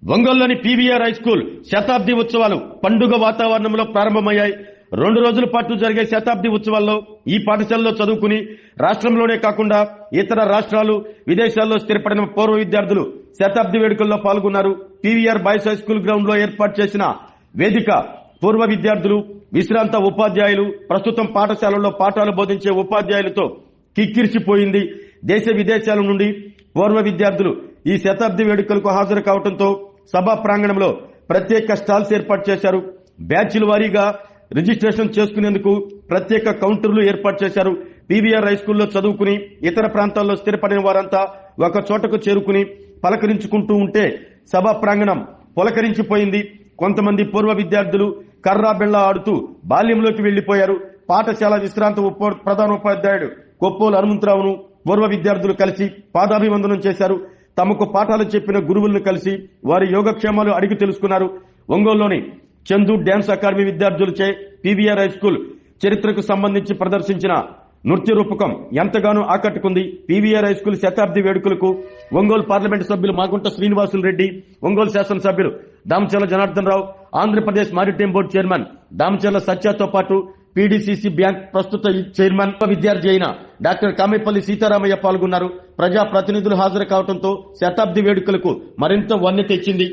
ఒంగోలులోని PVR high school శతాబ్ది ఉత్సవాలు పండుగ వాతావరణంలో ప్రారంభమయ్యాయి. 2 రోజుల పాటు జరిగే శతాబ్ది ఉత్సవాల్లో ఈ పాఠశాలలో చదువుకుని రాష్ట్రంలోనే కాకుండా ఇతర రాష్ట్రాలు, విదేశాల్లో స్థిరపడిన పూర్వ విద్యార్థులు శతాబ్ది వేడుకల్లో పాల్గొన్నారు. PVR boys high school ground లో ఏర్పాటు చేసిన వేదిక పూర్వ విద్యార్థులు, విశ్రాంత ఉపాధ్యాయులు, ప్రస్తుతం పాఠశాలల్లో పాఠాలు బోధించే ఉపాధ్యాయులతో కిక్కిరిసిపోయింది. దేశ విదేశాల నుండి పూర్వ విద్యార్థులు ఈ శతాబ్ది వేడుకలకు హాజరు కావడంతో సభా ప్రాంగణంలో ప్రత్యేక స్టాల్స్ ఏర్పాటు చేశారు. బ్యాచ్ల వారీగా రిజిస్ట్రేషన్ చేసుకునేందుకు ప్రత్యేక కౌంటర్లు ఏర్పాటు చేశారు. పీవీఆర్ హై స్కూల్లో చదువుకుని ఇతర ప్రాంతాల్లో స్థిరపడిన వారంతా ఒక చోటకు చేరుకుని పలకరించుకుంటూ ఉంటే సభా ప్రాంగణం పులకరించిపోయింది. కొంతమంది పూర్వ విద్యార్థులు కర్రా బిళ్ళ ఆడుతూ బాల్యంలోకి వెళ్లిపోయారు. పాఠశాల విశ్రాంత ప్రధానోపాధ్యాయుడు కొప్పోలు హనుమంతరావును పూర్వ విద్యార్థులు కలిసి పాదాభివందనం చేశారు. తమకు పాఠాలు చెప్పిన గురువులను కలిసి వారి యోగక్షేమాలు అడిగి తెలుసుకున్నారు. ఒంగోలులోని చందు డ్యాన్స్ అకాడమీ విద్యార్థులచే పీవీఆర్ హై స్కూల్ చరిత్రకు సంబంధించి ప్రదర్శించిన నృత్య రూపకం ఎంతగానో ఆకట్టుకుంది. పీవీఆర్ హై స్కూల్ శతాబ్ది వేడుకలకు ఒంగోలు పార్లమెంటు సభ్యులు మాగుంట శ్రీనివాసులు రెడ్డి, ఒంగోలు శాసనసభ్యులు Damacharla Janardhan Rao, Andhra Pradesh maritime board chairman Damacharla సత్యతో పాటు పీడీసీసీ బ్యాంక్ ప్రస్తుత చైర్మన్ విద్యార్థి అయిన డాక్టర్ కామేపల్లి సీతారామయ్య పాల్గొన్నారు. ప్రజా ప్రతినిధులు హాజరు కావడంతో శతాబ్ది వేడుకలకు మరింత వన్నె తెచ్చింది.